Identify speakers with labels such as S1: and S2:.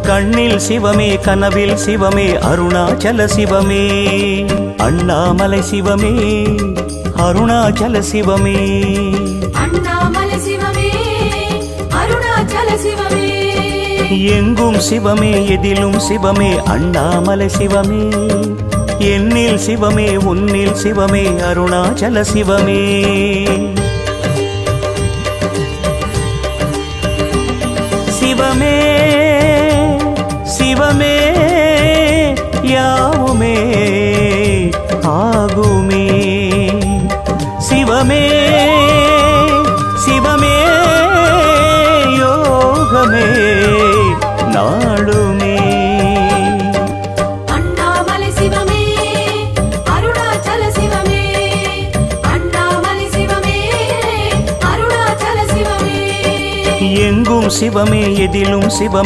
S1: கண்ணில் சிவமே கனவில் சிவமே அருணாச்சல சிவமே அண்ணாமலை சிவமே அருணாச்சல சிவமே
S2: அண்ணாமலை சிவமே அருணாச்சல சிவமே
S1: எங்கும் சிவமே எதிலும் சிவமே அண்ணாமலை சிவமே என்னில் சிவமே உன்னில் சிவமே அருணாச்சல சிவமே சிவமே சிவமே யாவுமே ஆகுமே சிவமே சிவமே யோகமே நாளுமே
S2: அண்ணாமலை சிவமே அருணாச்சல சிவமே அண்ணாமலை சிவமே அருணாச்சல சிவமே
S1: எங்கும் சிவமே எதிலும் சிவமே